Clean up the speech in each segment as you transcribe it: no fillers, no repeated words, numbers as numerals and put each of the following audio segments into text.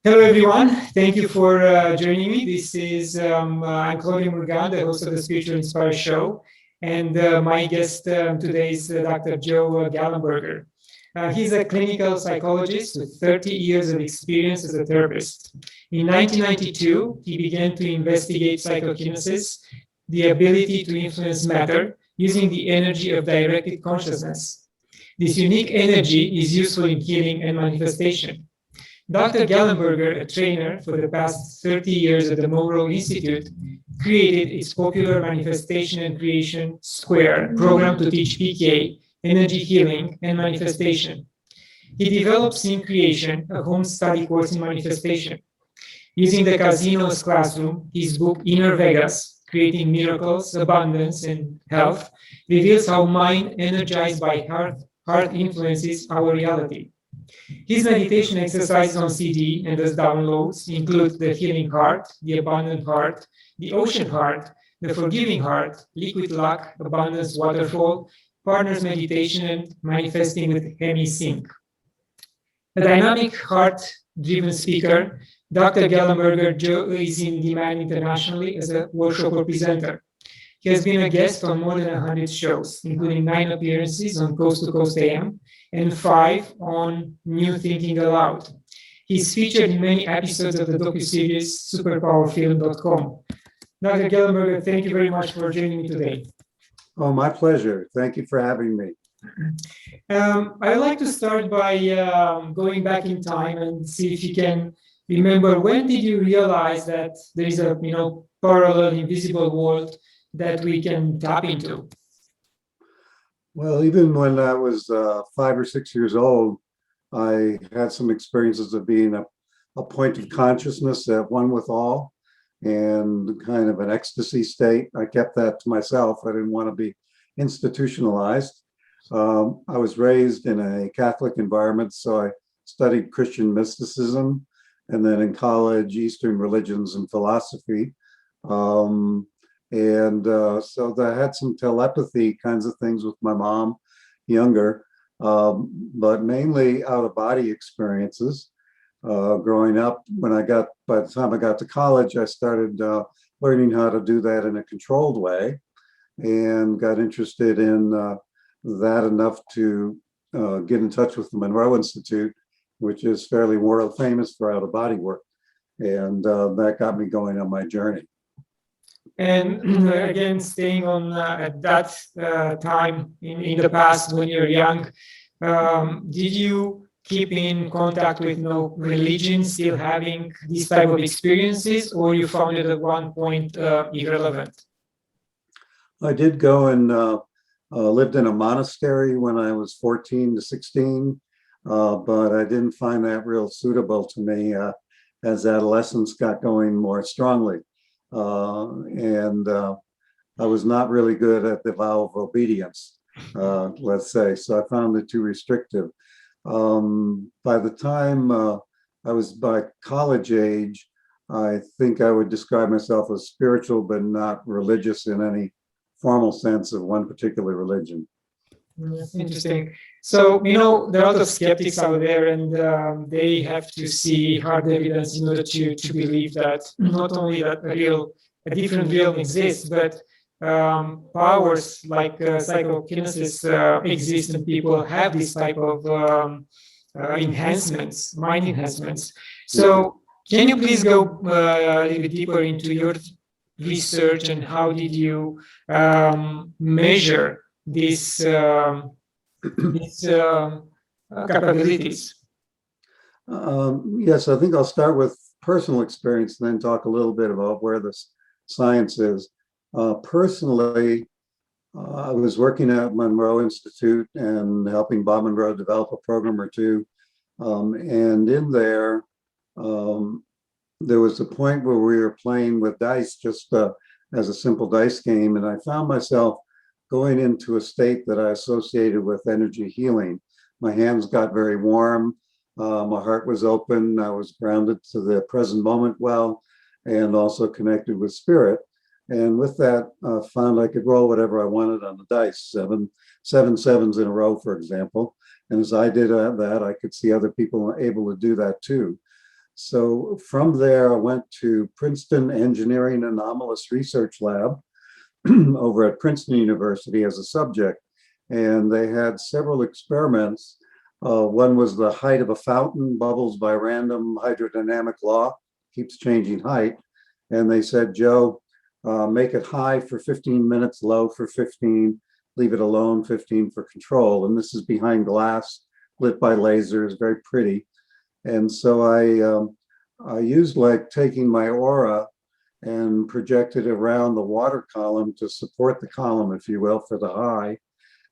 Hello, everyone. Thank you for joining me. I'm Claudiu Murgan, the host of the Spiritual Inspire Show. And my guest today is Dr. Joe Gallenberger. He's a clinical psychologist with 30 years of experience as a therapist. In 1992, he began to investigate psychokinesis, the ability to influence matter using the energy of directed consciousness. This unique energy is useful in healing and manifestation. Dr. Gallenberger, a trainer for the past 30 years at the Monroe Institute, created its popular Manifestation Creation² program to teach PK, energy healing, and manifestation. He developed SyncCreation, a home study course in manifestation. Using the casino as classroom, his book Inner Vegas, Creating Miracles, Abundance, and Health, reveals how mind energized by heart influences our reality. His meditation exercises on CD and as downloads include the healing heart, the abundant heart, the ocean heart, the forgiving heart, liquid luck, abundance waterfall, partners meditation, and manifesting with Hemi Sync. A dynamic heart-driven speaker, Dr. Gallenberger is in demand internationally as a workshop or presenter. He has been a guest on more than 100 shows, including 9 appearances on Coast to Coast AM and 5 on New Thinking Aloud. He's featured in many episodes of the docuseries superpowerfilm.com. Dr. Gallenberger, thank you very much for joining me today. Oh, my pleasure. Thank you for having me. I'd like to start by going back in time and see if you can remember, when did you realize that there is a parallel invisible world that we can tap into? Well, even when I was 5 or 6 years old, I had some experiences of being a point of consciousness at one with all, and kind of an ecstasy state. I kept that to myself. I didn't want to be institutionalized. I was raised in a Catholic environment, so I studied Christian mysticism, and then in college, Eastern religions and philosophy. So I had some telepathy kinds of things with my mom, younger, but mainly out-of-body experiences. Growing up, by the time I got to college, I started learning how to do that in a controlled way, and got interested in that enough to get in touch with the Monroe Institute, which is fairly world famous for out-of-body work. And that got me going on my journey. And again, staying on at that time in the past when you're young, did you keep in contact with religion, still having these type of experiences, or you found it at one point irrelevant? I did go and lived in a monastery when I was 14 to 16, but I didn't find that real suitable to me as adolescence got going more strongly. I was not really good at the vow of obedience, let's say, so I found it too restrictive. By the time I was by college age, I think I would describe myself as spiritual, but not religious in any formal sense of one particular religion. That's interesting. So, there are a lot of skeptics out there, and they have to see hard evidence in order to believe that not only that a different realm exists, but powers like psychokinesis exist, and people have this type of enhancements, mind enhancements. So, can you please go a little bit deeper into your research, and how did you measure these capabilities? Yes, I think I'll start with personal experience and then talk a little bit about where the science is. Personally, I was working at Monroe Institute and helping Bob Monroe develop a program or two. And in there was a point where we were playing with dice just as a simple dice game. And I found myself going into a state that I associated with energy healing. My hands got very warm. My heart was open. I was grounded to the present moment well, and also connected with spirit. And with that, found I could roll whatever I wanted on the dice, seven sevens in a row, for example. And as I did that, I could see other people able to do that too. So from there, I went to Princeton Engineering Anomalous Research Lab over at Princeton University as a subject. And they had several experiments. One was the height of a fountain, bubbles by random hydrodynamic law, keeps changing height. And they said, Joe, make it high for 15 minutes, low for 15, leave it alone 15 for control. And this is behind glass, lit by lasers, very pretty. And so I used like taking my aura and projected around the water column to support the column, if you will, for the high,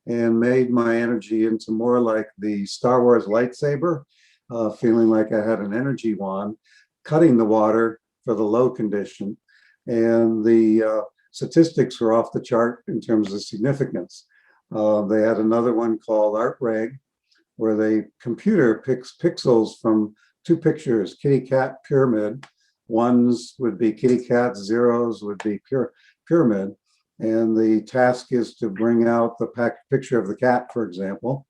and made my energy into more like the Star Wars lightsaber, feeling like I had an energy wand, cutting the water for the low condition. And the statistics were off the chart in terms of significance. They had another one called ArtReg, where the computer picks pixels from two pictures, kitty cat pyramid. Ones would be kitty cat, zeros would be pyramid. And the task is to bring out the picture of the cat, for example.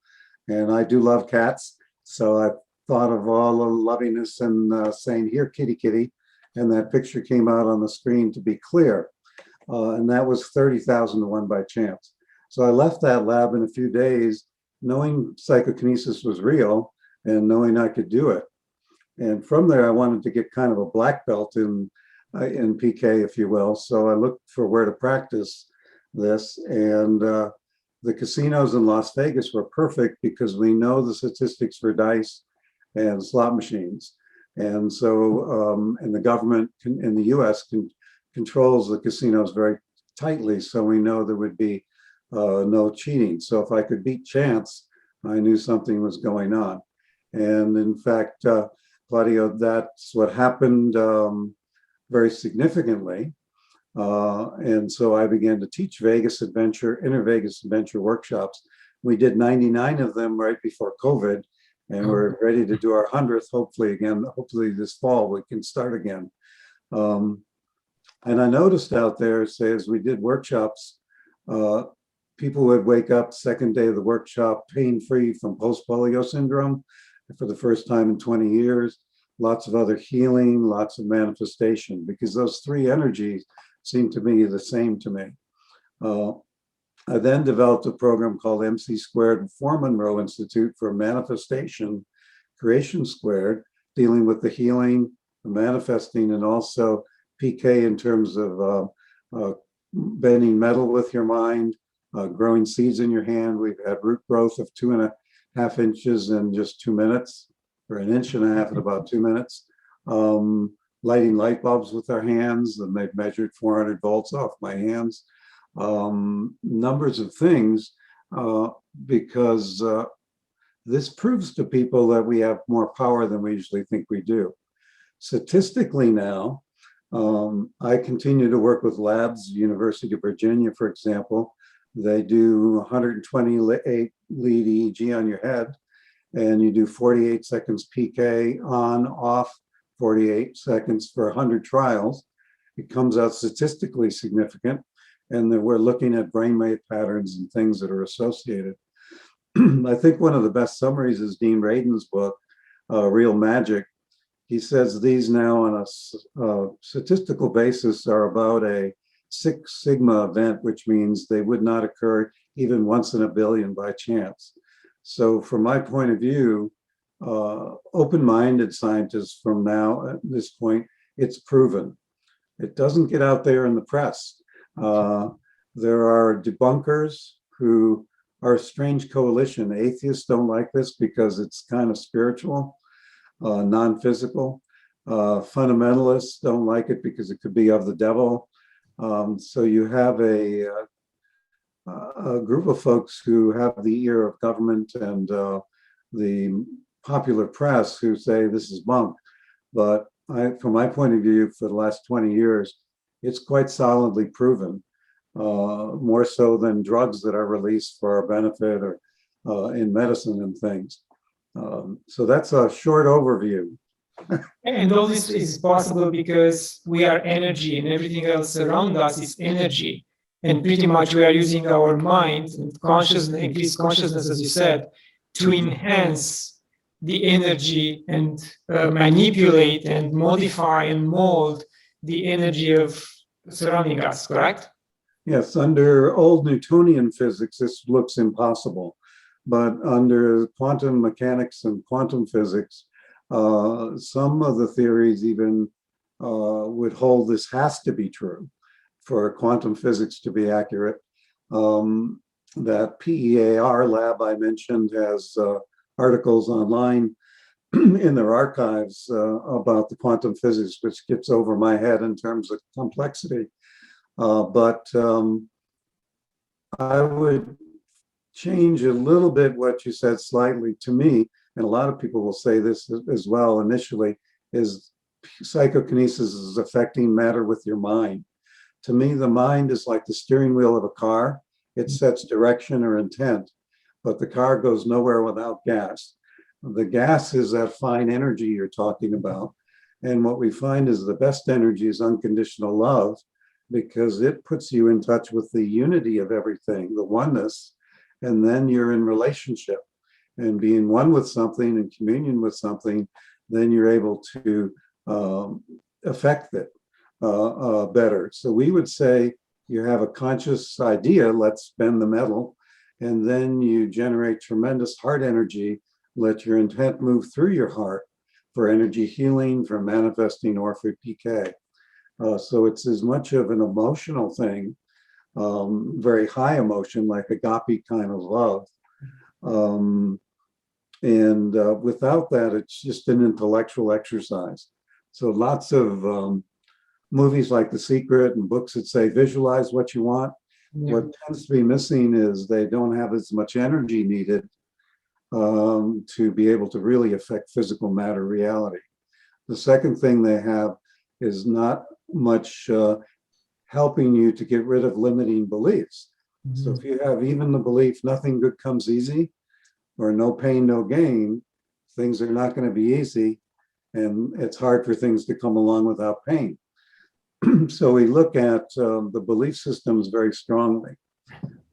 And I do love cats. So I thought of all the lovingness and saying, here, kitty, kitty. And that picture came out on the screen to be clear. And that was 30,000 to 1 by chance. So I left that lab in a few days, knowing psychokinesis was real and knowing I could do it. And from there, I wanted to get kind of a black belt in PK, if you will. So I looked for where to practice this. And the casinos in Las Vegas were perfect because we know the statistics for dice and slot machines. And so, and the government in the US controls the casinos very tightly. So we know there would be no cheating. So if I could beat chance, I knew something was going on. And in fact, Claudiu, that's what happened very significantly. And so I began to teach Vegas Adventure, Inner Vegas Adventure workshops. We did 99 of them right before COVID, and we're ready to do our 100th, hopefully again, hopefully this fall we can start again. And I noticed out there, say, as we did workshops, people would wake up second day of the workshop pain-free from post-polio syndrome for the first time in 20 years, lots of other healing, lots of manifestation, because those three energies seem to be the same to me. I then developed a program called MC² for Monroe Institute for Manifestation Creation², dealing with the healing, the manifesting, and also PK in terms of bending metal with your mind, growing seeds in your hand. We've had root growth of 2.5 inches in just 2 minutes, or 1.5 inches in about 2 minutes. Lighting light bulbs with our hands, and they've measured 400 volts off my hands. Numbers of things, because this proves to people that we have more power than we usually think we do. Statistically now, I continue to work with labs, University of Virginia, for example. They do 128 lead EEG on your head, and you do 48 seconds PK on, off, 48 seconds for 100 trials. It comes out statistically significant, and then we're looking at brainwave patterns and things that are associated. I think one of the best summaries is Dean Radin's book, Real Magic. He says these now on a statistical basis are about a 6 sigma event, which means they would not occur even once in a billion by chance. So from my point of view, open-minded scientists from now at this point, it's proven. It doesn't get out there in the press. There are debunkers who are a strange coalition. Atheists don't like this because it's kind of spiritual, non-physical. Fundamentalists don't like it because it could be of the devil. So you have a group of folks who have the ear of government and the popular press who say this is bunk. But from my point of view, for the last 20 years, it's quite solidly proven, more so than drugs that are released for our benefit or in medicine and things. So that's a short overview. And all this is possible because we are energy, and everything else around us is energy. And pretty much we are using our mind and consciousness, increased consciousness, as you said, to enhance the energy and manipulate and modify and mold the energy of surrounding us, correct? Yes, under old Newtonian physics, this looks impossible. But under quantum mechanics and quantum physics, some of the theories even would hold this has to be true for quantum physics to be accurate. That PEAR lab I mentioned has articles online in their archives about the quantum physics, which gets over my head in terms of complexity. But I would change a little bit what you said slightly to me, and a lot of people will say this as well initially, is psychokinesis is affecting matter with your mind. To me, the mind is like the steering wheel of a car. It sets direction or intent, but the car goes nowhere without gas. The gas is that fine energy you're talking about. And what we find is the best energy is unconditional love, because it puts you in touch with the unity of everything, the oneness, and then you're in relationship. And being one with something, in communion with something, then you're able to affect it better. So we would say you have a conscious idea, let's bend the metal, and then you generate tremendous heart energy, let your intent move through your heart for energy healing, for manifesting, or for PK. So it's as much of an emotional thing, very high emotion, like agape kind of love. And without that, it's just an intellectual exercise. So lots of movies like The Secret and books that say visualize what you want. Yeah. What tends to be missing is they don't have as much energy needed to be able to really affect physical matter reality. The second thing they have is not much helping you to get rid of limiting beliefs. Mm-hmm. So if you have even the belief nothing good comes easy, or no pain, no gain, things are not going to be easy, and it's hard for things to come along without pain. So we look at the belief systems very strongly.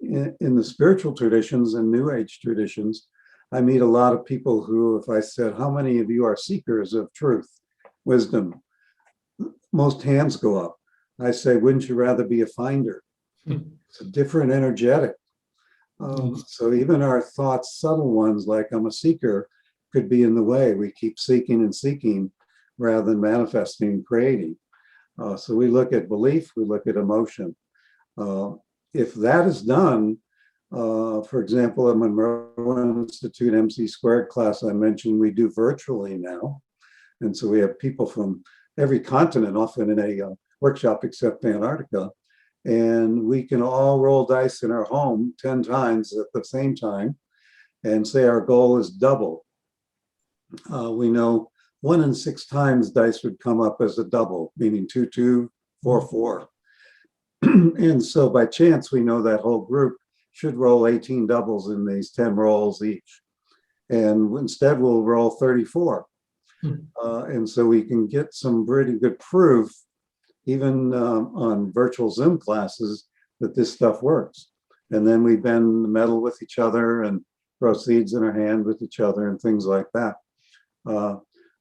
In the spiritual traditions and New Age traditions, I meet a lot of people who, if I said, how many of you are seekers of truth, wisdom? Most hands go up. I say, wouldn't you rather be a finder? It's a different energetic. So even our thoughts, subtle ones, like I'm a seeker, could be in the way. We keep seeking and seeking rather than manifesting and creating. So we look at belief, we look at emotion. If that is done, for example, at Monroe Institute MC² class I mentioned, we do virtually now. And so we have people from every continent, often in a workshop except Antarctica. And we can all roll dice in our home 10 times at the same time and say our goal is double. We know 1 in 6 times dice would come up as a double, meaning 2, 2, 4, 4. And so by chance, we know that whole group should roll 18 doubles in these 10 rolls each. And instead, we'll roll 34. And so we can get some pretty good proof, even on virtual Zoom classes, that this stuff works. And then we bend the metal with each other and throw seeds in our hand with each other and things like that.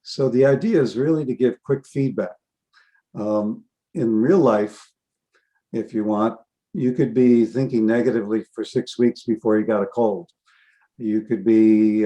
So the idea is really to give quick feedback. In real life, if you want, you could be thinking negatively for 6 weeks before you got a cold. You could be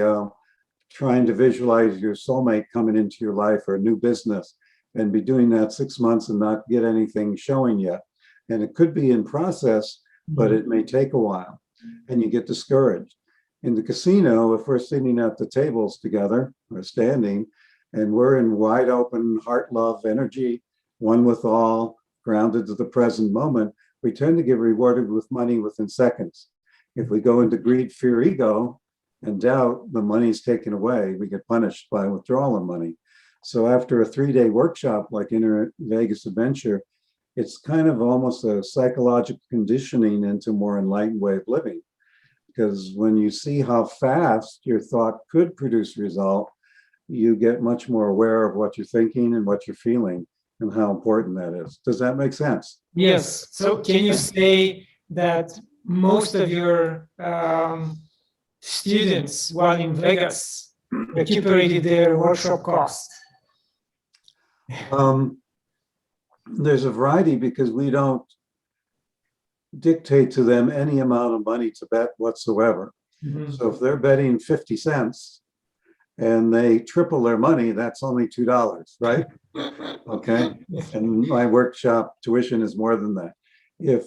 trying to visualize your soulmate coming into your life or a new business, and be doing that 6 months and not get anything showing yet. And it could be in process, but it may take a while, and you get discouraged. In the casino, if we're sitting at the tables together or standing, and we're in wide open heart love energy, one with all, grounded to the present moment, we tend to get rewarded with money within seconds. If we go into greed, fear, ego, and doubt, the money's taken away. We get punished by withdrawal of money. So after a 3-day workshop like Inner Vegas Adventure, it's kind of almost a psychological conditioning into a more enlightened way of living. Because when you see how fast your thought could produce result, you get much more aware of what you're thinking and what you're feeling and how important that is. Does that make sense? Yes. So can you say that most of your students while in Vegas recuperated their workshop cost? There's a variety because we don't dictate to them any amount of money to bet whatsoever. So if they're betting 50 cents and they triple their money, that's only $2, right? Okay. And my workshop tuition is more than that.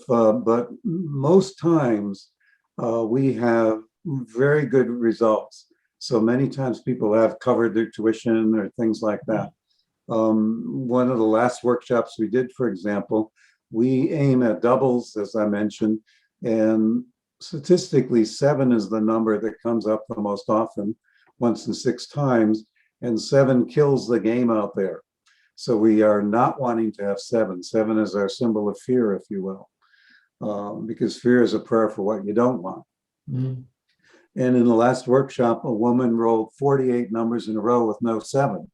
But most times we have very good results. So many times people have covered their tuition or things like that. One of the last workshops we did, for example, we aim at doubles, as I mentioned, and statistically 7 is the number that comes up the most often, once in 6 times, and 7 kills the game out there. So we are not wanting to have 7. 7 is our symbol of fear, if you will, because fear is a prayer for what you don't want. And in the last workshop, a woman rolled 48 numbers in a row with no 7.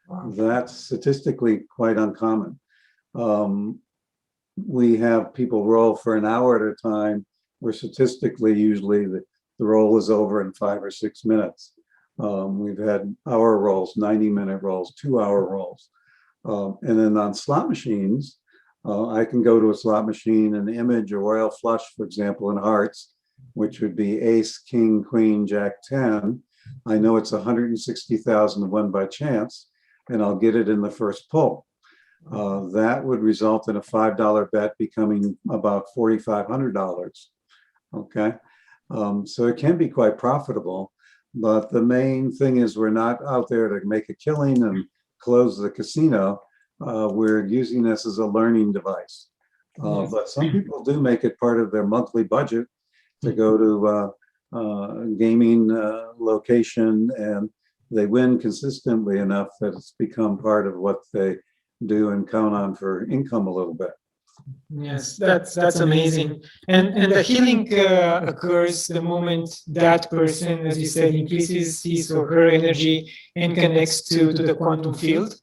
Wow. That's statistically quite uncommon. We have people roll for an hour at a time, where statistically, usually the roll is over in 5 or 6 minutes. We've had hour rolls, 90-minute rolls, 2-hour rolls. And then on slot machines, I can go to a slot machine and image a royal flush, for example, in hearts, which would be ace, king, queen, jack, 10. I know it's 160,000 won by chance, and I'll get it in the first pull. That would result in a $5 bet becoming about $4,500. Okay, so it can be quite profitable, but the main thing is we're not out there to make a killing and close the casino. We're using this as a learning device. But some people do make it part of their monthly budget to go to a gaming location, and they win consistently enough that it's become part of what they do and count on for income a little bit. Yes, that's amazing. And the healing occurs the moment that person, as you said, increases his or her energy and connects to the quantum field.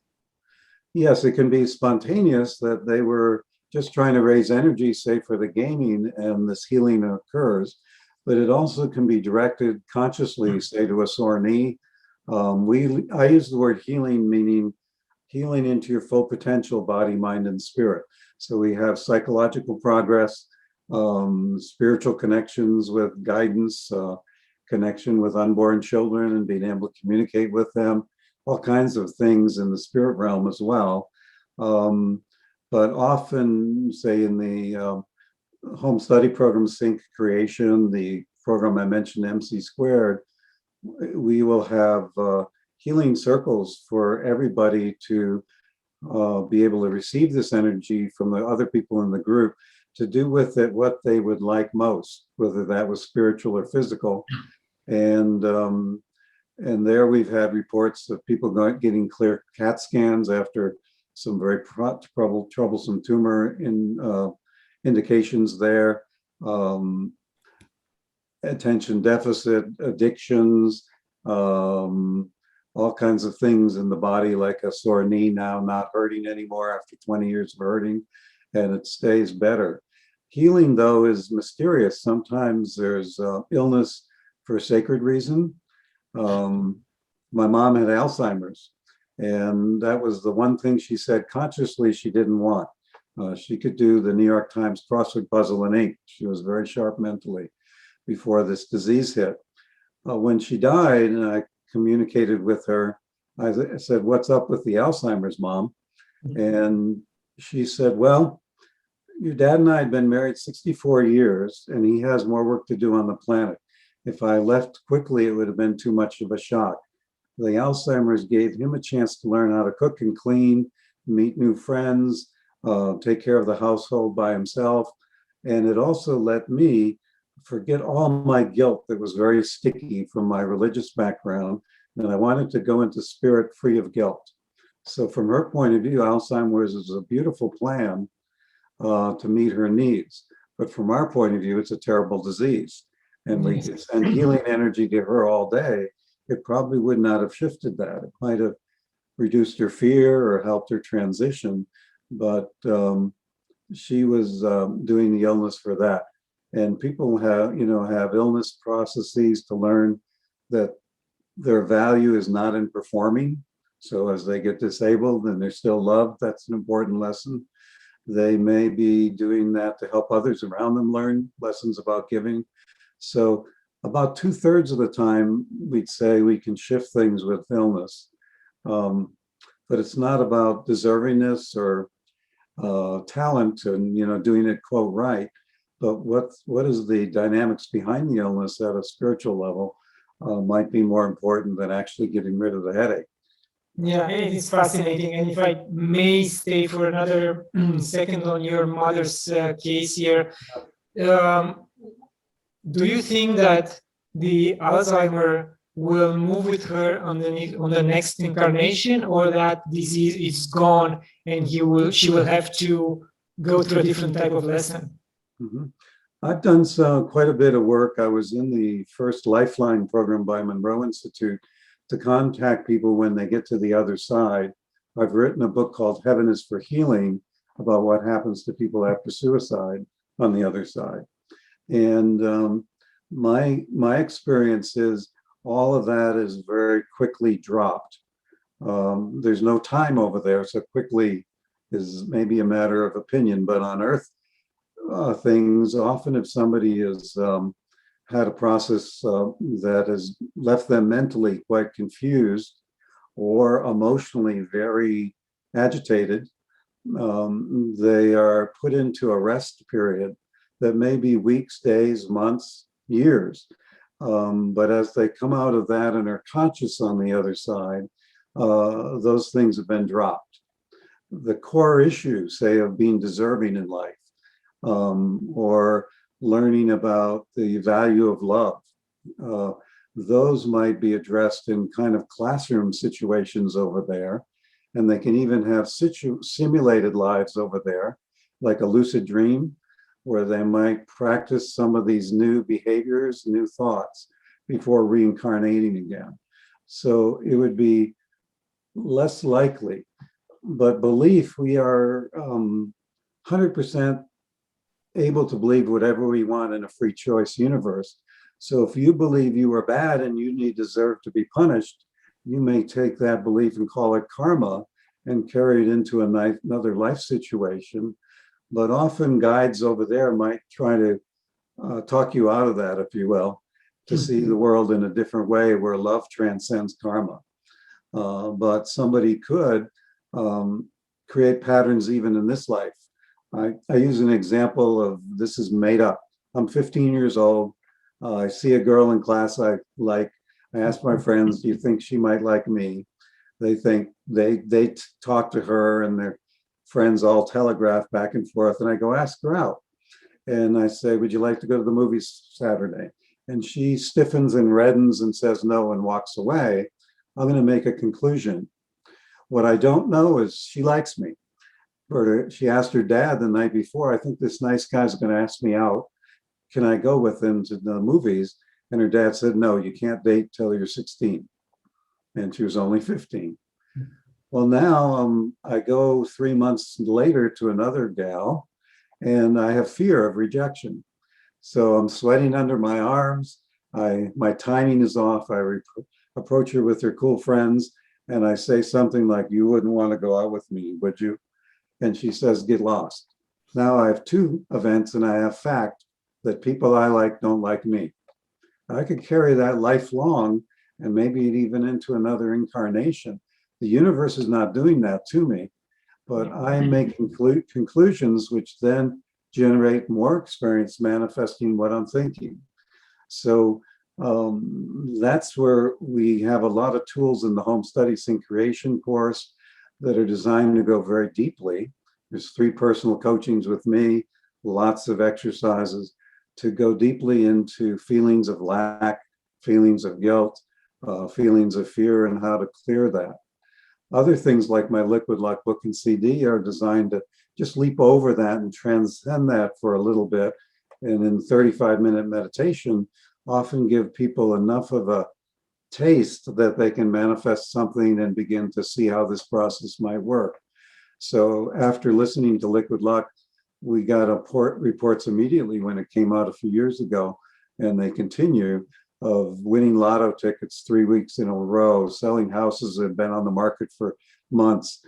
Yes, it can be spontaneous that they were just trying to raise energy, say, for the gaming, and this healing occurs. But it also can be directed consciously, say, to a sore knee. I use the word healing, meaning healing into your full potential, body, mind, and spirit. So we have psychological progress, spiritual connections with guidance, connection with unborn children and being able to communicate with them, all kinds of things in the spirit realm as well. But often, say in the home study program, SyncCreation, the program I mentioned, MC², we will have healing circles for everybody to be able to receive this energy from the other people in the group, to do with it what they would like most, whether that was spiritual or physical. And there we've had reports of people getting clear CAT scans after some very troublesome tumor indications there, attention deficit, addictions, all kinds of things in the body, like a sore knee now not hurting anymore after 20 years of hurting, and it stays better. Healing, though, is mysterious. Sometimes there's illness for a sacred reason. My mom had Alzheimer's, and that was the one thing she said consciously she didn't want. She could do the New York Times crossword puzzle in ink. She was very sharp mentally before this disease hit. When she died, and I communicated with her, I said, "What's up with the Alzheimer's, Mom?" And she said, "Well, your dad and I had been married 64 years, and he has more work to do on the planet. If I left quickly, it would have been too much of a shock. The Alzheimer's gave him a chance to learn how to cook and clean, meet new friends, take care of the household by himself. And it also let me forget all my guilt that was very sticky from my religious background. And I wanted to go into spirit free of guilt." So from her point of view, Alzheimer's is a beautiful plan to meet her needs. But from our point of view, it's a terrible disease. And we could send healing energy to her all day. It probably would not have shifted that. It might have reduced her fear or helped her transition, but she was doing the illness for that. And people have illness processes to learn that their value is not in performing. So as they get disabled and they're still loved, that's an important lesson. They may be doing that to help others around them learn lessons about giving. So about 2/3 of the time, we'd say we can shift things with illness. But it's not about deservingness or talent and doing it quote right, but what is the dynamics behind the illness at a spiritual level might be more important than actually getting rid of the headache. Yeah, it is fascinating. And if I may stay for another second on your mother's case here, do you think that the Alzheimer will move with her on the next incarnation, or that disease is gone and she will have to go through a different type of lesson? Mm-hmm. I've done quite a bit of work. I was in the first Lifeline program by Monroe Institute to contact people when they get to the other side. I've written a book called Heaven is for Healing about what happens to people after suicide on the other side. And my experience is all of that is very quickly dropped. There's no time over there, so quickly is maybe a matter of opinion, but on Earth, things often, if somebody has had a process that has left them mentally quite confused or emotionally very agitated, they are put into a rest period that may be weeks, days, months, years. But as they come out of that and are conscious on the other side, those things have been dropped. The core issues, say, of being deserving in life, or learning about the value of love, those might be addressed in kind of classroom situations over there. And they can even have simulated lives over there, like a lucid dream, where they might practice some of these new behaviors, new thoughts before reincarnating again. So it would be less likely. But belief, we are 100% able to believe whatever we want in a free choice universe. So if you believe you are bad and you deserve to be punished, you may take that belief and call it karma and carry it into another life situation. But often guides over there might try to talk you out of that, if you will, to see the world in a different way where love transcends karma. But somebody could create patterns even in this life. I use an example of, this is made up. I'm 15 years old. I see a girl in class I like. I ask my friends, do you think she might like me? They think they talk to her and their friends all telegraph back and forth. And I go, ask her out. And I say, would you like to go to the movies Saturday? And she stiffens and reddens and says no and walks away. I'm going to make a conclusion. What I don't know is she likes me. Or she asked her dad the night before, I think this nice guy's going to ask me out. Can I go with him to the movies? And her dad said, no, you can't date till you're 16. And she was only 15. Well, now I go 3 months later to another gal, and I have fear of rejection. So I'm sweating under my arms. My timing is off. I approach her with her cool friends, and I say something like, you wouldn't want to go out with me, would you? And she says, get lost. Now I have two events, and I have fact that people I like don't like me. I could carry that lifelong, and maybe even into another incarnation. The universe is not doing that to me, but I'm making conclusions which then generate more experience manifesting what I'm thinking. So that's where we have a lot of tools in the Home Study SyncCreation course that are designed to go very deeply. There's 3 personal coachings with me, lots of exercises to go deeply into feelings of lack, feelings of guilt, feelings of fear, and how to clear that. Other things like my Liquid Luck book and CD are designed to just leap over that and transcend that for a little bit. And in 35-minute meditation, often give people enough of a taste that they can manifest something and begin to see how this process might work. So after listening to Liquid Luck, we got reports immediately when it came out a few years ago, and they continue of winning lotto tickets 3 weeks in a row, selling houses that had been on the market for months,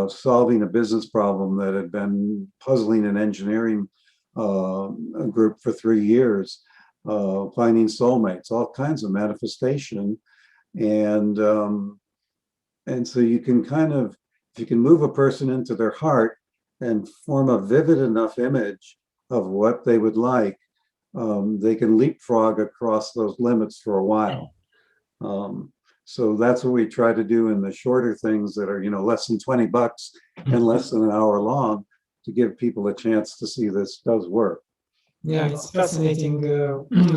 solving a business problem that had been puzzling an engineering group for 3 years, finding soulmates, all kinds of manifestation. And so you can kind of, if you can move a person into their heart and form a vivid enough image of what they would like, they can leapfrog across those limits for a while. So that's what we try to do in the shorter things that are, less than $20 and less than an hour long, to give people a chance to see this does work. Yeah, it's fascinating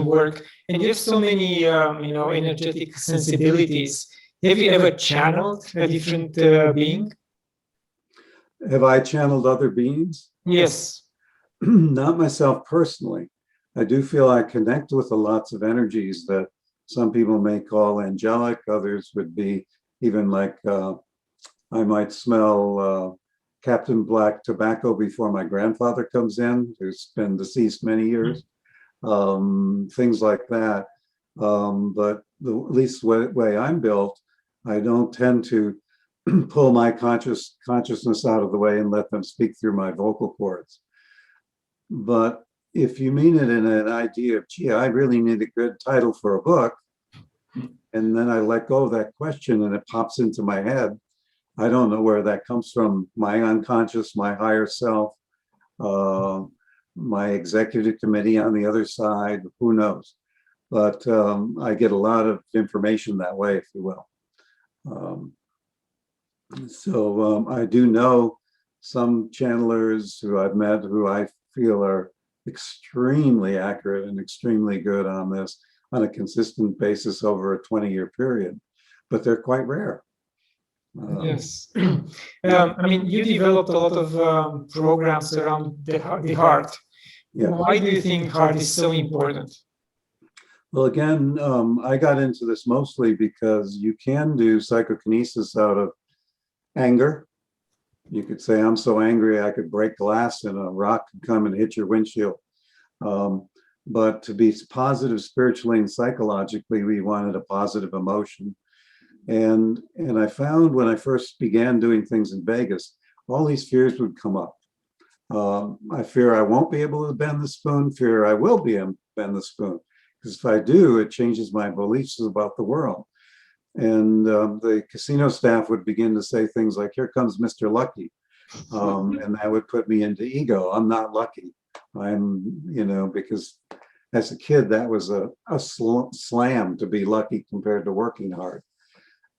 work. And you have so many, energetic sensibilities. Have you ever channeled a different being? Have I channeled other beings? Yes. Not myself personally. I do feel I connect with the lots of energies that some people may call angelic. Others would be even like, I might smell Captain Black tobacco before my grandfather comes in, who's been deceased many years, things like that. But at least the way I'm built, I don't tend to pull my consciousness out of the way and let them speak through my vocal cords. But if you mean it in an idea of, gee, I really need a good title for a book, and then I let go of that question and it pops into my head, I don't know where that comes from. My unconscious, my higher self, my executive committee on the other side, who knows? But I get a lot of information that way, if you will. So I do know some channelers who I've met who I feel are extremely accurate and extremely good on this on a consistent basis over a 20-year period, but they're quite rare. Yes. You developed a lot of programs around the heart. Yeah. Why do you think heart is so important? Well, again, I got into this mostly because you can do psychokinesis out of anger. You could say, I'm so angry I could break glass and a rock could come and hit your windshield. But to be positive spiritually and psychologically, we wanted a positive emotion. And I found when I first began doing things in Vegas, all these fears would come up. I fear I won't be able to bend the spoon, fear I will be able to bend the spoon. Because if I do, it changes my beliefs about the world. And the casino staff would begin to say things like, here comes Mr. Lucky. And that would put me into ego. I'm not lucky. Because as a kid, that was a slam to be lucky compared to working hard.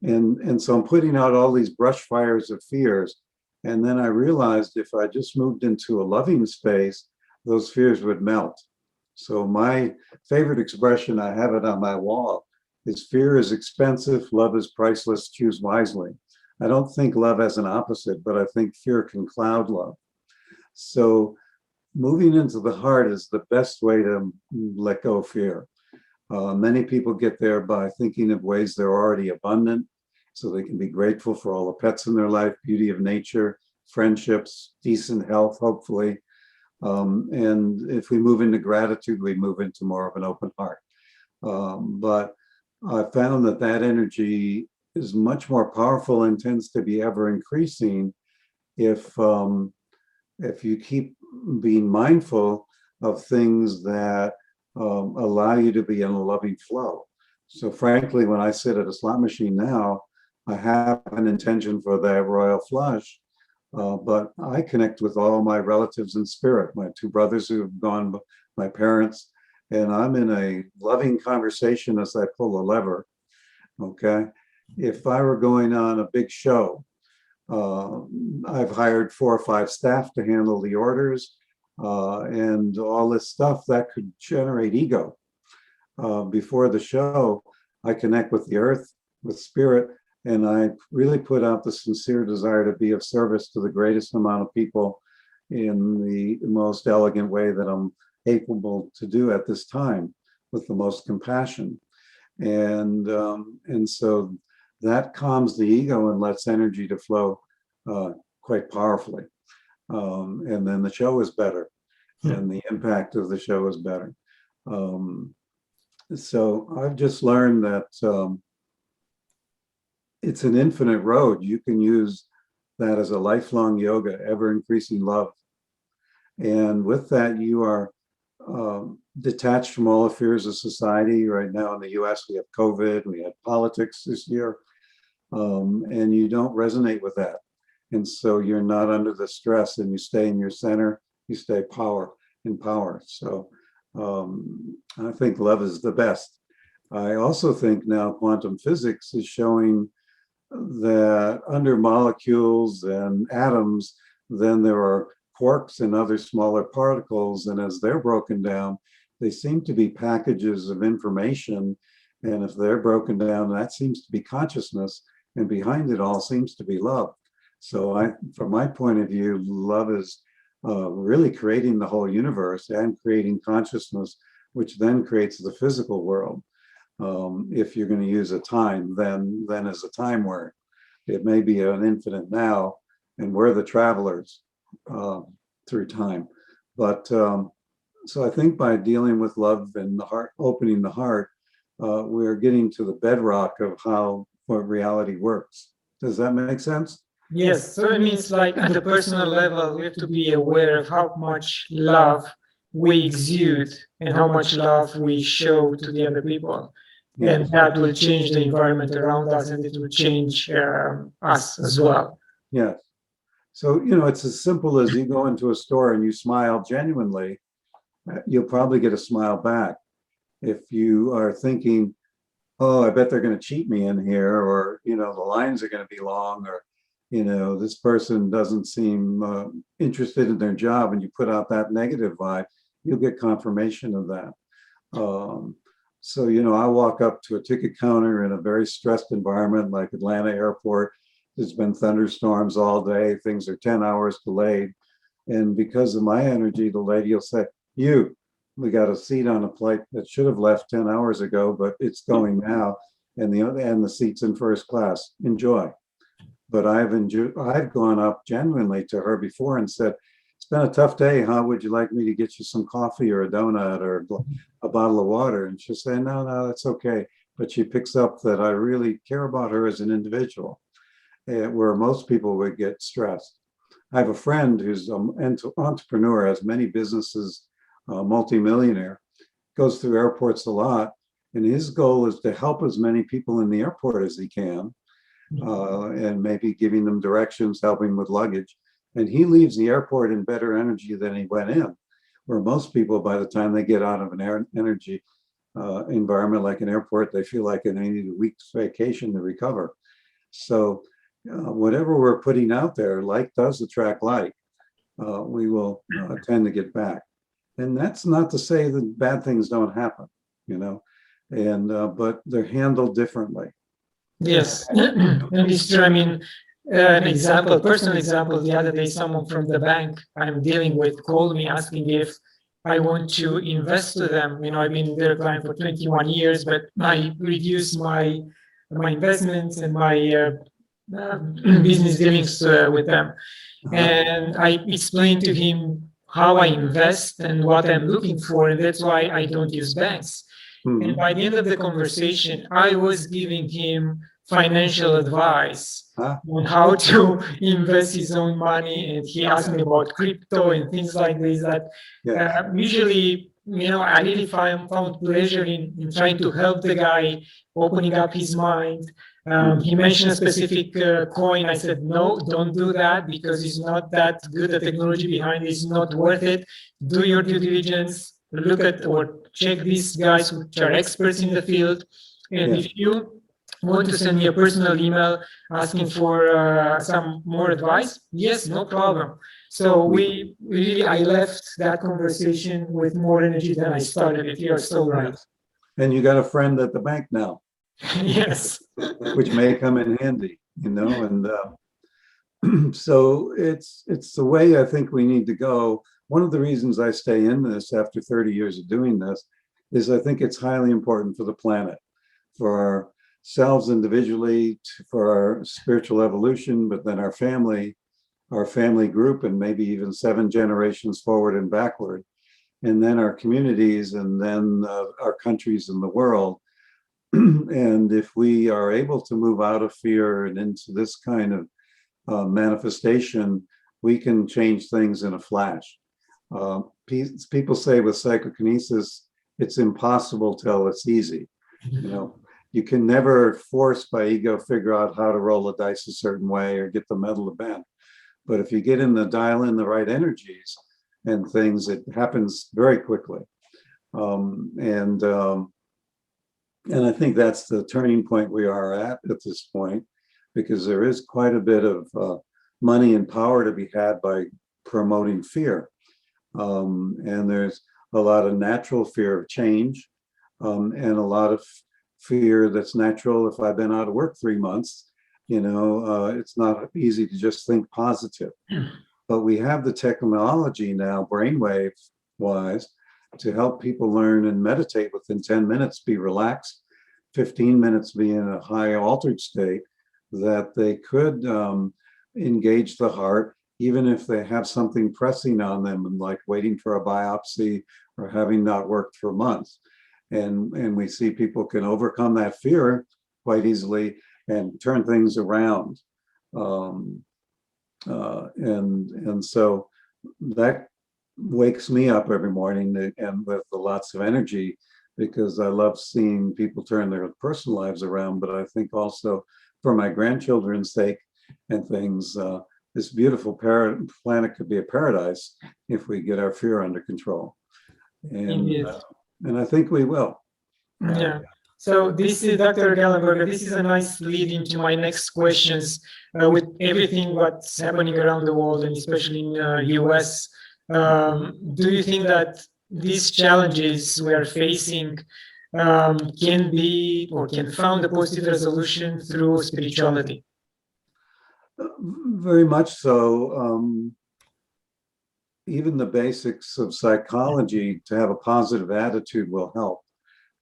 And so I'm putting out all these brush fires of fears. And then I realized if I just moved into a loving space, those fears would melt. So my favorite expression, I have it on my wall, is fear is expensive, love is priceless, choose wisely. I don't think love as an opposite, but I think fear can cloud love. So moving into the heart is the best way to let go of fear. Many people get there by thinking of ways they're already abundant, so they can be grateful for all the pets in their life, beauty of nature, friendships, decent health, hopefully. And if we move into gratitude, we move into more of an open heart. But I found that energy is much more powerful and tends to be ever increasing if you keep being mindful of things that allow you to be in a loving flow. So frankly, when I sit at a slot machine now, I have an intention for that royal flush, but I connect with all my relatives in spirit, my 2 brothers who have gone, my parents, and I'm in a loving conversation as I pull a lever, okay? If I were going on a big show, I've hired 4 or 5 staff to handle the orders, and all this stuff that could generate ego. Before the show, I connect with the earth, with spirit, and I really put out the sincere desire to be of service to the greatest amount of people in the most elegant way that I'm capable to do at this time, with the most compassion. And so that calms the ego and lets energy to flow quite powerfully. And then the show is better, and the impact of the show is better. So I've just learned that it's an infinite road. You can use that as a lifelong yoga, ever increasing love. And with that, you are detached from all the fears of society. Right now in the US, we have COVID, we had politics this year, and you don't resonate with that. And so you're not under the stress and you stay in your center, you stay in power. So I think love is the best. I also think now quantum physics is showing that under molecules and atoms, then there are quarks and other smaller particles. And as they're broken down, they seem to be packages of information. And if they're broken down, that seems to be consciousness. And behind it all seems to be love. So from my point of view, love is really creating the whole universe and creating consciousness, which then creates the physical world. If you're going to use a time, then as a time where it may be an infinite now, and we're the travelers through time. But so I think by dealing with love and the heart, opening the heart, we're getting to the bedrock of what reality works. Does that make sense? Yes, so it means like at the personal level, we have to be aware of how much love we exude and how much love we show to the other people. Yes. And that will change the environment around us, and it will change us as well. Yes. So, it's as simple as you go into a store and you smile genuinely, you'll probably get a smile back. If you are thinking, oh, I bet they're going to cheat me in here, or, the lines are going to be long, or, this person doesn't seem interested in their job, and you put out that negative vibe, you'll get confirmation of that. So, I walk up to a ticket counter in a very stressed environment like Atlanta Airport. There's been thunderstorms all day. Things are 10 hours delayed. And because of my energy, the lady will say, we got a seat on a flight that should have left 10 hours ago, but it's going now. And the seat's in first class. Enjoy. But I've gone up genuinely to her before and said, it's been a tough day. How would you like me to get you some coffee or a donut or a bottle of water? And she'll say, no, that's okay. But she picks up that I really care about her as an individual, where most people would get stressed. I have a friend who's an entrepreneur, has many businesses, multimillionaire, goes through airports a lot. And his goal is to help as many people in the airport as he can, and maybe giving them directions, helping with luggage. And he leaves the airport in better energy than he went in, where most people, by the time they get out of an energy environment like an airport, they feel like they need a week's vacation to recover. So whatever we're putting out there, like does attract like, we will tend to get back. And that's not to say that bad things don't happen, and but they're handled differently. Yes, and it's true. I mean, personal example, the other day, someone from the bank I'm dealing with called me asking if I want to invest to them. I've been their client for 21 years, but I reduced my investments and my business dealings with them. And I explained to him how I invest and what I'm looking for, and that's why I don't use banks. And by the end of the conversation, I was giving him financial advice on how to invest his own money. And he asked me about crypto and things like this that usually, I really found pleasure in trying to help the guy, opening up his mind. He mentioned a specific coin. I said, no, don't do that because it's not that good. The technology behind it is not worth it. Do your due diligence. Look at or check these guys which are experts in the field. And if you want to send me a personal email asking for some more advice, yes, no problem. So I left that conversation with more energy than I started it. You're so right. And you got a friend at the bank now. Yes. Which may come in handy, and so it's the way I think we need to go. One of the reasons I stay in this after 30 years of doing this is I think it's highly important for the planet, for ourselves individually, for our spiritual evolution, but then our family group, and maybe even 7 generations forward and backward. and then our communities, and then our countries in the world. And if we are able to move out of fear and into this kind of manifestation, we can change things in a flash. People say with psychokinesis, it's impossible till it's easy. You know, you can never force by ego figure out how to roll the dice a certain way or get the metal to bend. But if you get in the dial in the right energies and things, it happens very quickly. And I think that's the turning point we are at this point, because there is quite a bit of money and power to be had by promoting fear. And there's a lot of natural fear of change, and a lot of fear that's natural. If I've been out of work 3 months, you know, it's not easy to just think positive. But we have the technology now, brainwave wise, to help people learn and meditate within 10 minutes, be relaxed, 15 minutes be in a high altered state, that they could engage the heart, even if they have something pressing on them, and like waiting for a biopsy or having not worked for months. And we see people can overcome that fear quite easily and turn things around. And so that wakes me up every morning, and with lots of energy, because I love seeing people turn their personal lives around. But I think also for my grandchildren's sake and things, this beautiful planet could be a paradise if we get our fear under control. And I think we will. Yeah. So this is Dr. Gallenberger. This is a nice lead into my next questions. With everything what's happening around the world, and especially in US, do you think that these challenges we are facing can be or can found a positive resolution through spirituality? Very much so. Even the basics of psychology, to have a positive attitude will help,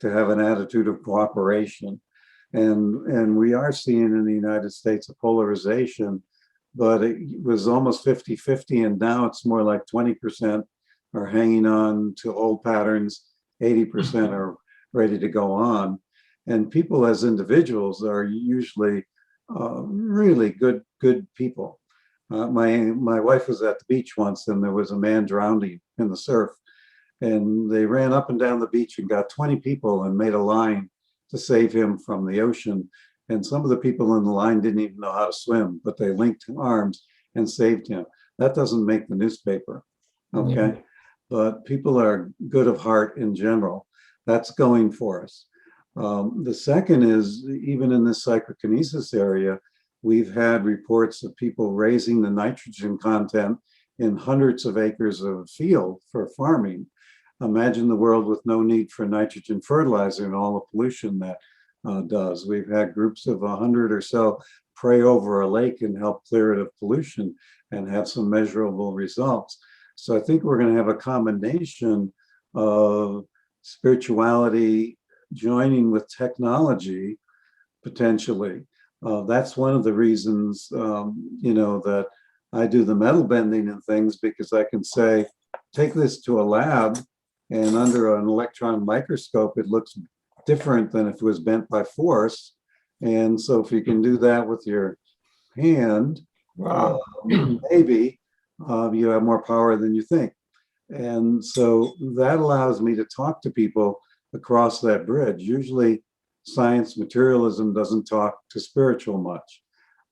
to have an attitude of cooperation. And we are seeing in the United States a polarization, but it was almost 50-50, and now it's more like 20% are hanging on to old patterns, 80% are ready to go on. And people as individuals are usually really good people. My wife was at the beach once, and there was a man drowning in the surf, and they ran up and down the beach and got 20 people and made a line to save him from the ocean. And some of the people in the line didn't even know how to swim, but they linked arms and saved him. That doesn't make the newspaper, okay? Yeah. But people are good of heart in general. That's going for us. The second is, even in this psychokinesis area, we've had reports of people raising the nitrogen content in hundreds of acres of field for farming. Imagine the world with no need for nitrogen fertilizer and all the pollution that does. We've had groups of 100 or so pray over a lake and help clear it of pollution and have some measurable results. So I think we're going to have a combination of spirituality joining with technology, potentially. That's one of the reasons, that I do the metal bending and things, because I can say, take this to a lab, and under an electron microscope, it looks different than if it was bent by force. And so if you can do that with your hand, wow. Maybe you have more power than you think. And so that allows me to talk to people across that bridge. Usually science materialism doesn't talk to spiritual much.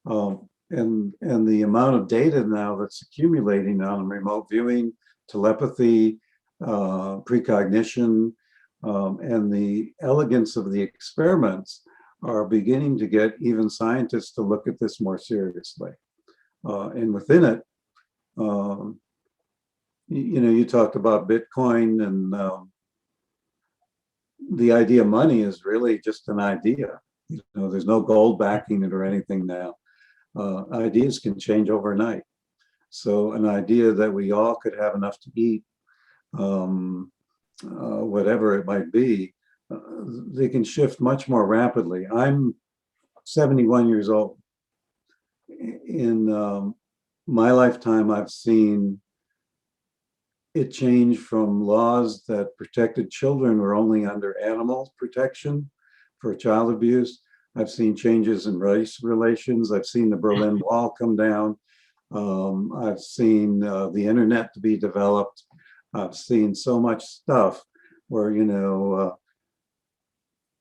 And the amount of data now that's accumulating on remote viewing, telepathy, precognition, and the elegance of the experiments are beginning to get even scientists to look at this more seriously. And within it, you talked about Bitcoin, and the idea of money is really just an idea. There's no gold backing it or anything now. Ideas can change overnight. So an idea that we all could have enough to eat, whatever it might be, they can shift much more rapidly. I'm 71 years old. In my lifetime, I've seen it changed from laws that protected children were only under animal protection for child abuse. I've seen changes in race relations. I've seen the Berlin Wall come down. I've seen the internet to be developed. I've seen so much stuff where,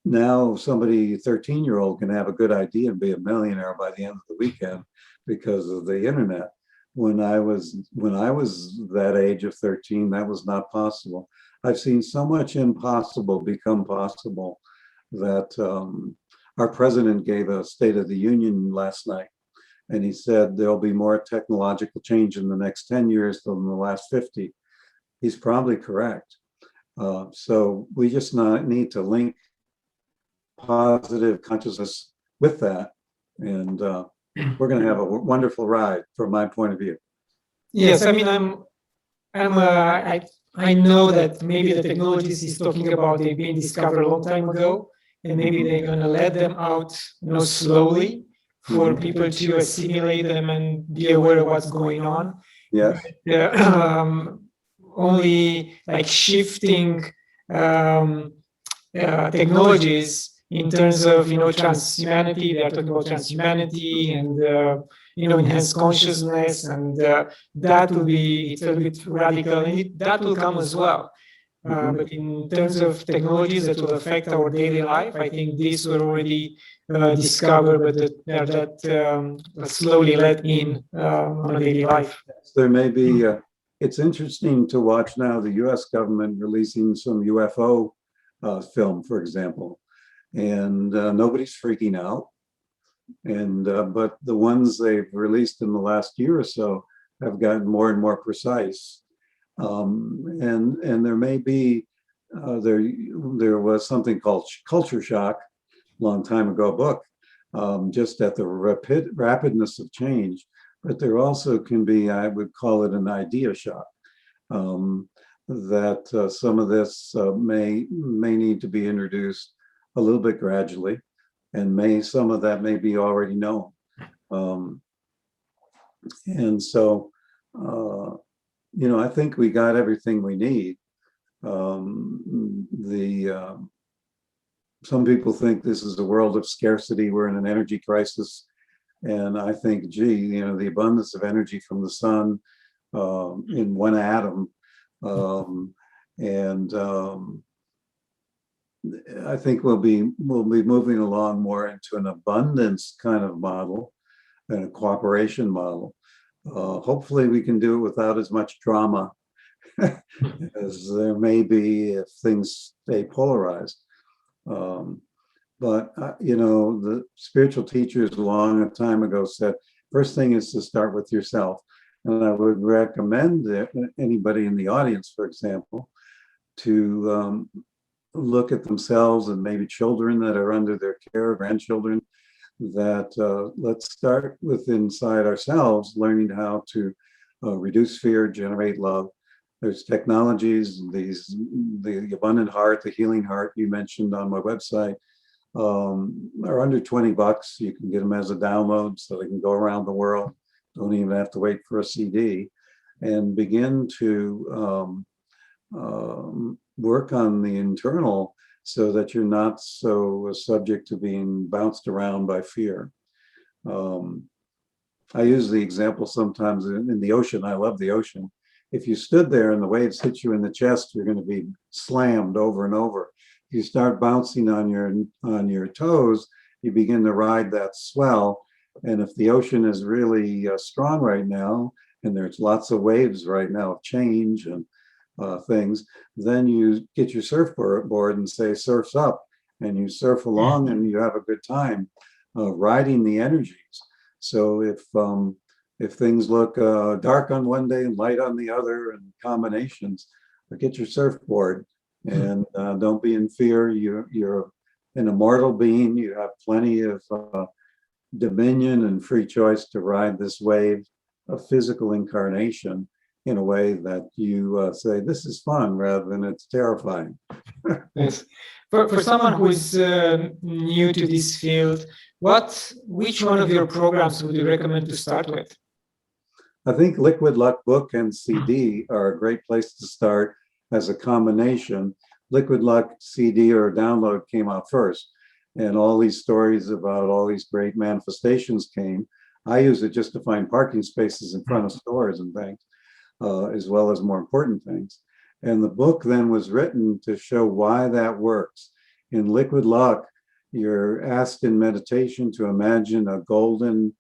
now somebody 13-year-old can have a good idea and be a millionaire by the end of the weekend because of the internet. When I was that age of 13, that was not possible. I've seen so much impossible become possible that our president gave a State of the Union last night, and he said there'll be more technological change in the next 10 years than the last 50. He's probably correct. So we just need to link positive consciousness with that, and we're going to have a wonderful ride from my point of view. Yes, I mean, I know that maybe the technologies he's talking about, they've been discovered a long time ago, and maybe they're going to let them out, slowly for people to assimilate them and be aware of what's going on. Yes. Only like shifting technologies in terms of transhumanity. They are talking about transhumanity and enhanced consciousness, and that will be, it's a bit radical, and that will come as well. But in terms of technologies that will affect our daily life, I think these were already discovered, but that slowly let in on a daily life. There may be, it's interesting to watch now the US government releasing some UFO film, for example, and nobody's freaking out. And but the ones they've released in the last year or so have gotten more and more precise. And there may be, there was something called culture shock a long time ago, a book, just at the rapidness of change. But there also can be, I would call it an idea shock, that some of this may need to be introduced a little bit gradually, and some of that may be already known. And so, I think we got everything we need. Some people think this is a world of scarcity. We're in an energy crisis. And I think, the abundance of energy from the sun in one atom. I think we'll be moving along more into an abundance kind of model and a cooperation model. Hopefully we can do it without as much drama as there may be if things stay polarized. But the spiritual teachers a long time ago said, first thing is to start with yourself. And I would recommend anybody in the audience, for example, to look at themselves and maybe children that are under their care, grandchildren, that let's start with inside ourselves, learning how to reduce fear, generate love. There's technologies, the abundant heart, the healing heart you mentioned on my website, are under $20. You can get them as a download so they can go around the world. Don't even have to wait for a CD, and begin to work on the internal so that you're not so subject to being bounced around by fear. I use the example sometimes in the ocean. I love the ocean. If you stood there and the waves hit you in the chest, you're going to be slammed over and over. If you start bouncing on your toes, you begin to ride that swell. And if the ocean is really strong right now, and there's lots of waves right now of change and things, then you get your surfboard and say, surf's up, and you surf along and you have a good time riding the energies. So if things look dark on one day and light on the other and combinations, get your surfboard and don't be in fear. You're an immortal being. You have plenty of dominion and free choice to ride this wave of physical incarnation in a way that you say, this is fun, rather than it's terrifying. Yes. For someone who is new to this field, which one of your programs would you recommend to start with? I think Liquid Luck book and CD are a great place to start as a combination. Liquid Luck CD or download came out first, and all these stories about all these great manifestations came. I use it just to find parking spaces in front of stores and things, as well as more important things. And the book then was written to show why that works. In Liquid Luck, you're asked in meditation to imagine a golden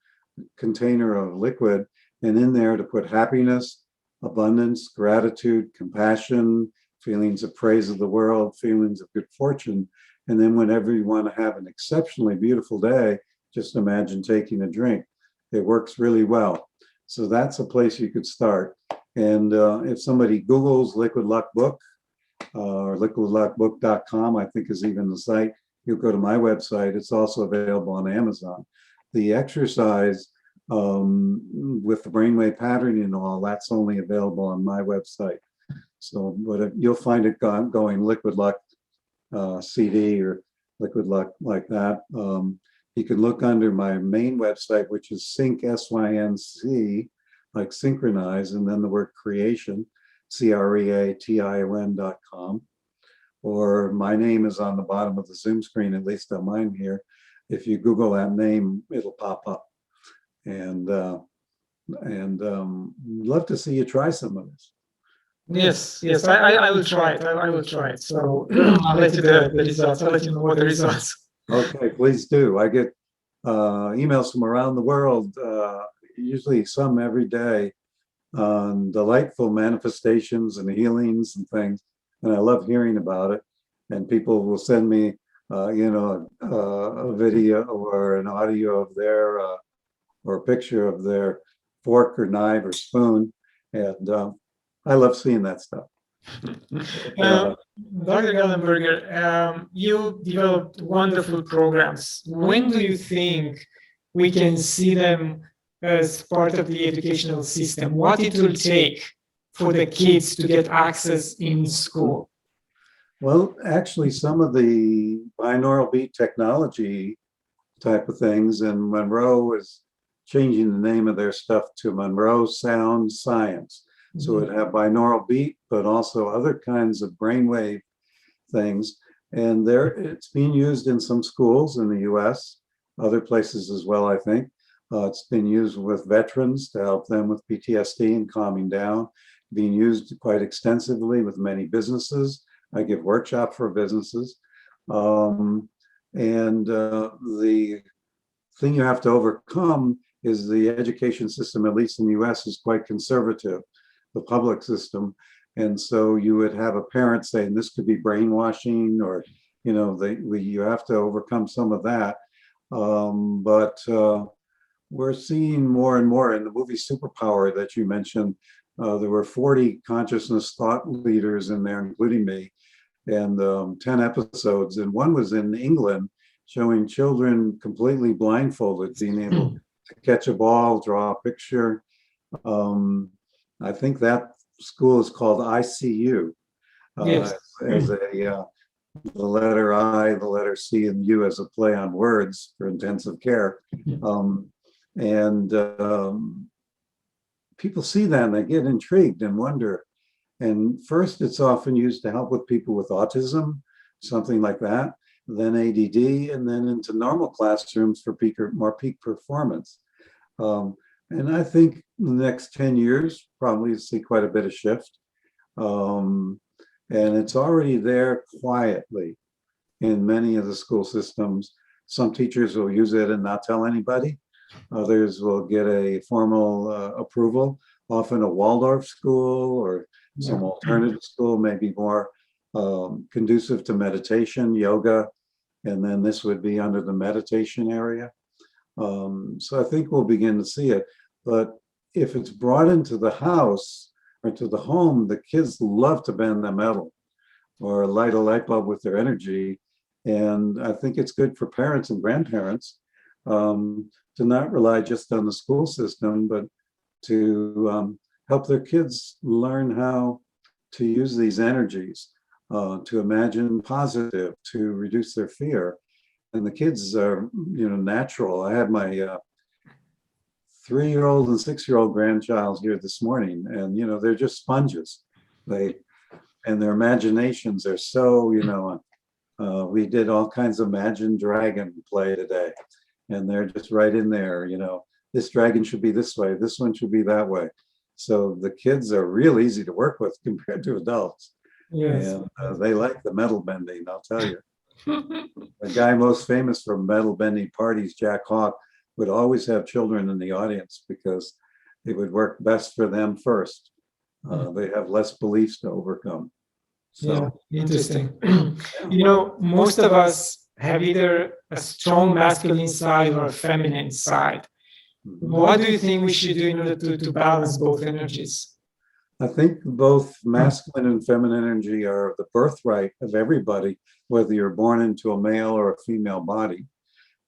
container of liquid, and in there to put happiness, abundance, gratitude, compassion, feelings of praise of the world, feelings of good fortune. And then whenever you want to have an exceptionally beautiful day, just imagine taking a drink. It works really well. So that's a place you could start. And if somebody Googles Liquid Luck Book, or liquidluckbook.com, I think is even the site, you'll go to my website. It's also available on Amazon. The exercise with the brainwave patterning and all, that's only available on my website. So, but you'll find it going Liquid Luck CD or Liquid Luck like that. You can look under my main website, which is Sync, SYNC, like synchronize, and then the word creation, CREATION.com. Or my name is on the bottom of the Zoom screen, at least on mine here. If you Google that name, it'll pop up. And love to see you try some of this. Yes, I will try it. I will try it. So I'll let you the results. I'll let you know what the results. Okay, please do. I get emails from around the world, usually some every day, on delightful manifestations and healings and things. And I love hearing about it. And people will send me, a video or an audio of their, or a picture of their fork or knife or spoon. And I love seeing that stuff. Dr. Gallenberger, you developed wonderful programs. When do you think we can see them as part of the educational system? What it will take for the kids to get access in school? Well, actually, some of the binaural beat technology type of things, and Monroe is changing the name of their stuff to Monroe Sound Science. So it have binaural beat, but also other kinds of brainwave things. And it's being used in some schools in the US, other places as well, I think. It's been used with veterans to help them with PTSD and calming down, being used quite extensively with many businesses. I give workshops for businesses. The thing you have to overcome is the education system, at least in the US, is quite conservative, the public system. And so you would have a parent saying this could be brainwashing, or, you have to overcome some of that. We're seeing more and more in the movie Superpower that you mentioned. There were 40 consciousness thought leaders in there, including me, and 10 episodes. And one was in England, showing children completely blindfolded, being able to catch a ball, draw a picture. I think that school is called ICU, Yes. as the letter I, the letter C, and U as a play on words for intensive care. People see that and they get intrigued and wonder. And first, it's often used to help with people with autism, something like that, then ADD, and then into normal classrooms for more peak performance. And I think in the next 10 years, probably see quite a bit of shift. And it's already there quietly in many of the school systems. Some teachers will use it and not tell anybody. Others will get a formal approval, often a Waldorf school or some alternative school, maybe more conducive to meditation, yoga, and then this would be under the meditation area. So I think we'll begin to see it. But if it's brought into the house or to the home, the kids love to bend the metal or light a light bulb with their energy. And I think it's good for parents and grandparents to not rely just on the school system, but to help their kids learn how to use these energies, to imagine positive, to reduce their fear. And the kids are, natural. I had my 3-year-old and 6-year-old grandchild here this morning, and they're just sponges. And their imaginations are so, we did all kinds of Imagine Dragon play today, and they're just right in there. This dragon should be this way, this one should be that way. So the kids are real easy to work with compared to adults. Yes. And they like the metal bending, I'll tell you. The guy most famous for metal bending parties, Jack Hawk, would always have children in the audience because it would work best for them first. They have less beliefs to overcome. So, yeah, interesting. Most of us have either a strong masculine side or a feminine side. What do you think we should do in order to balance both energies? I think both masculine and feminine energy are the birthright of everybody, whether you're born into a male or a female body,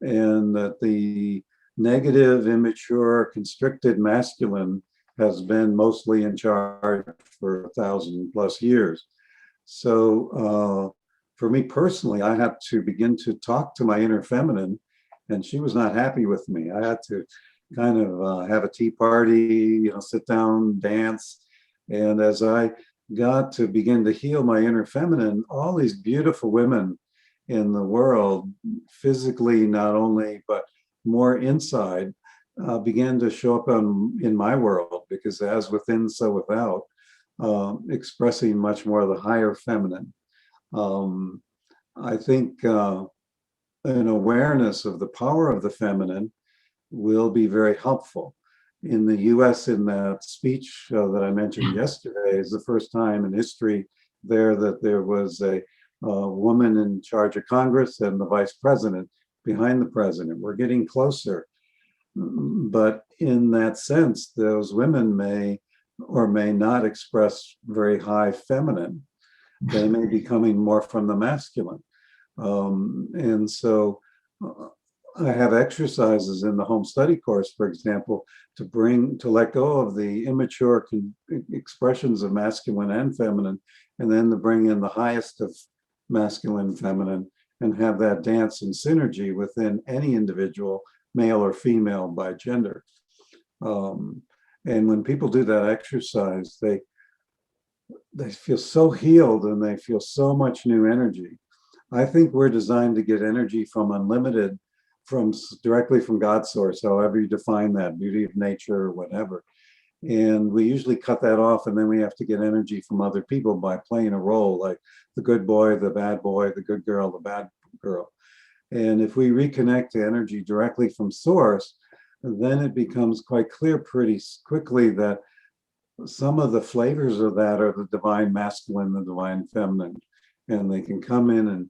and that the negative, immature, constricted masculine has been mostly in charge for 1,000+ years. So for me personally, I had to begin to talk to my inner feminine, and she was not happy with me. I had to kind of have a tea party, sit down, dance. And as I got to begin to heal my inner feminine, all these beautiful women in the world, physically not only, but more inside, began to show up in my world, because as within, so without, expressing much more of the higher feminine. I think an awareness of the power of the feminine will be very helpful. In the US, in that speech that I mentioned yesterday, is the first time in history there that there was a woman in charge of Congress and the vice president behind the president. We're getting closer. But in that sense, those women may or may not express very high feminine. They may be coming more from the masculine. And so I have exercises in the home study course, for example, to let go of the immature expressions of masculine and feminine, and then to bring in the highest of masculine and feminine, and have that dance in synergy within any individual, male or female by gender. And when people do that exercise, they feel so healed and they feel so much new energy. I think we're designed to get energy from unlimited, directly from God's source, however you define that, beauty of nature or whatever. And we usually cut that off, and then we have to get energy from other people by playing a role, like the good boy, the good girl, the bad girl. And if we reconnect to energy directly from source, then it becomes quite clear pretty quickly that some of the flavors of that are the divine masculine, the divine feminine, and they can come in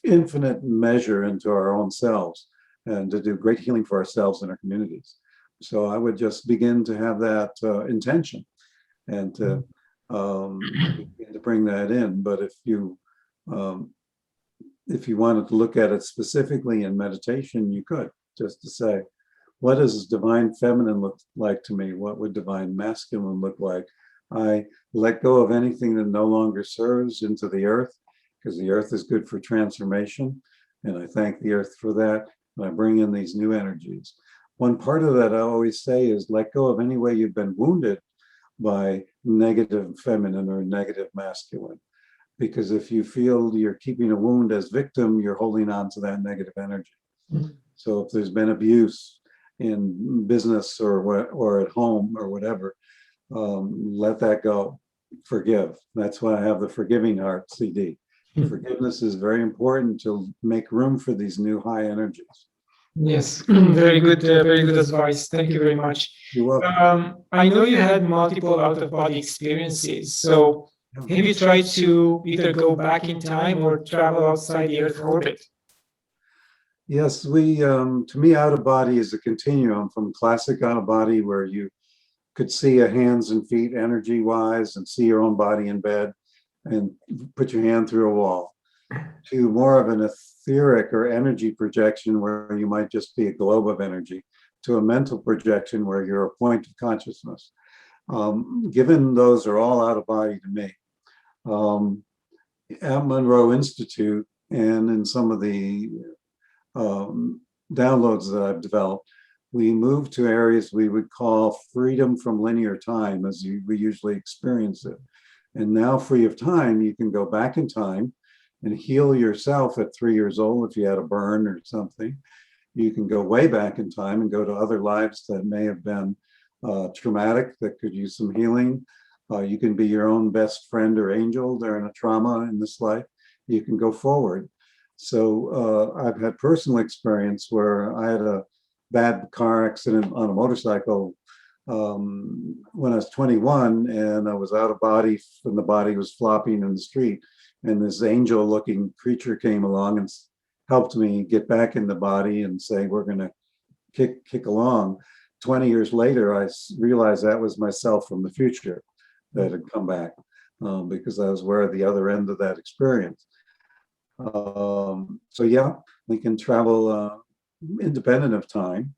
infinite measure into our own selves, and to do great healing for ourselves and our communities. So I would just begin to have that intention, and to bring that in. But if you wanted to look at it specifically in meditation, you could just to say, what does divine feminine look like to me? What would divine masculine look like? I let go of anything that no longer serves into the earth, because the earth is good for transformation, and I thank the earth for that, and I bring in these new energies. One part of that I always say is let go of any way you've been wounded by negative feminine or negative masculine, because if you feel you're keeping a wound as victim, you're holding on to that negative energy. So if there's been abuse in business or at home or whatever, let that go. Forgive. That's why I have the Forgiving Heart CD. Forgiveness is very important to make room for these new high energies. Yes, very good advice. Thank you very much. You're welcome. I know you had multiple out-of-body experiences. So have you tried to either go back in time or travel outside the Earth orbit? Yes, to me, out of body is a continuum from classic out of body, where you could see your hands and feet energy wise and see your own body in bed and put your hand through a wall, to more of an etheric or energy projection where you might just be a globe of energy, to a mental projection where you're a point of consciousness. Given those are all out of body to me. At Monroe Institute and in some of the downloads that I've developed, we move to areas we would call freedom from linear time as we usually experience it. And now, free of time, you can go back in time and heal yourself at 3 years old if you had a burn or something. You can go way back in time and go to other lives that may have been traumatic, that could use some healing. You can be your own best friend or angel during a trauma in this life. You can go forward. So I've had personal experience where I had a bad car accident on a motorcycle when I was 21, and I was out of body, and the body was flopping in the street. And this angel-looking creature came along and helped me get back in the body and say, we're going to kick along. 20 years later, I realized that was myself from the future that had come back because I was aware of the other end of that experience. So yeah, we can travel independent of time.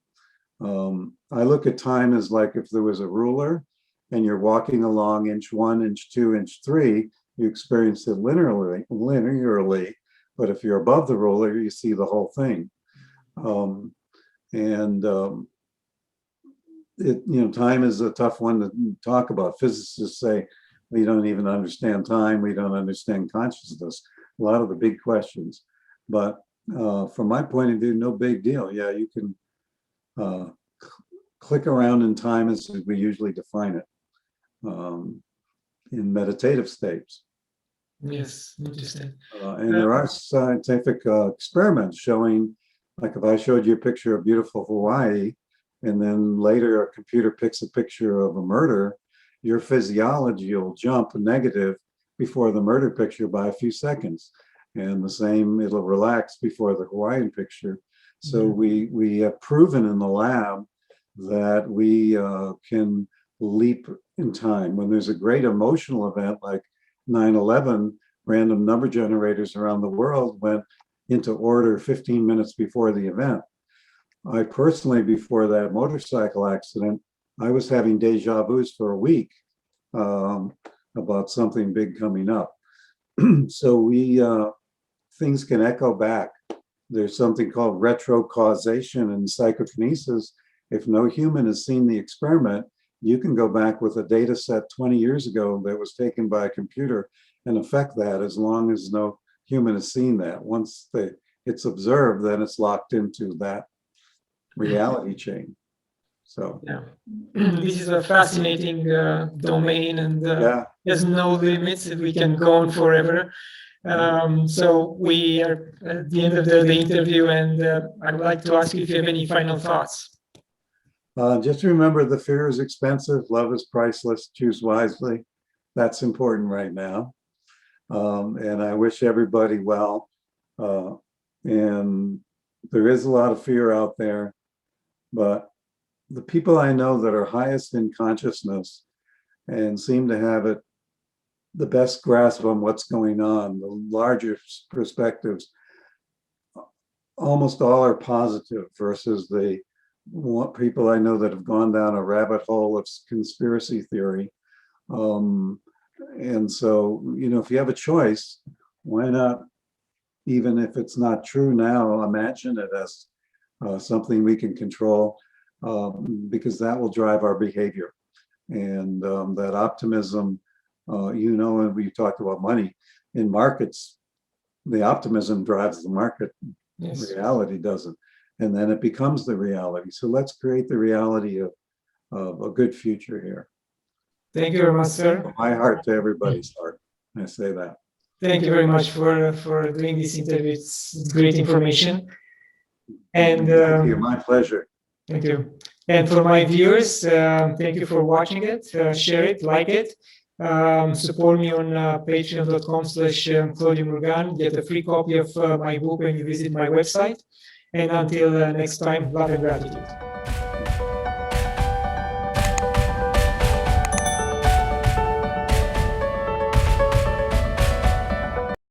I look at time as like if there was a ruler and you're walking along inch 1, inch 2, inch 3, you experience it linearly. But if you're above the ruler, you see the whole thing. Time is a tough one to talk about. Physicists say we don't even understand time. We don't understand consciousness. A lot of the big questions. But from my point of view, no big deal. Yeah, you can click around in time as we usually define it in meditative states. Yes, interesting. And there are scientific experiments showing, like if I showed you a picture of beautiful Hawaii, and then later a computer picks a picture of a murder, your physiology will jump negative before the murder picture by a few seconds. And the same, it'll relax before the Hawaiian picture. So we have proven in the lab that we can leap in time. When there's a great emotional event like 9/11, random number generators around the world went into order 15 minutes before the event. I personally, before that motorcycle accident, I was having deja vus for a week about something big coming up. So things can echo back. There's something called retrocausation in psychokinesis. If no human has seen the experiment, you can go back with a data set 20 years ago that was taken by a computer and affect that as long as no human has seen that. Once it's observed, then it's locked into that reality chain. So yeah, this is a fascinating domain, and there's no limits. We can go on forever. So we are at the end of the interview, and I would like to ask you if you have any final thoughts. Just remember, the fear is expensive, love is priceless, choose wisely. That's important right now. And I wish everybody well. And there is a lot of fear out there, but the people I know that are highest in consciousness and seem to have it the best grasp on what's going on, the larger perspectives, almost all are positive versus the people I know that have gone down a rabbit hole of conspiracy theory. And so, if you have a choice, why not, even if it's not true now, imagine it as something we can control, because that will drive our behavior. And that optimism, and we talked about money in markets, the optimism drives the market. Yes. Reality doesn't. And then it becomes the reality. So let's create the reality of a good future here. Thank you very much, sir. From my heart to everybody's heart, I say that. Thank you very much for doing this interview. It's great information. And thank you, my pleasure. Thank you. And for my viewers, thank you for watching it. Share it, like it. Support me on patreon.com/Claudiu Murgan. Get a free copy of my book when you visit my website. And until next time, love and gratitude.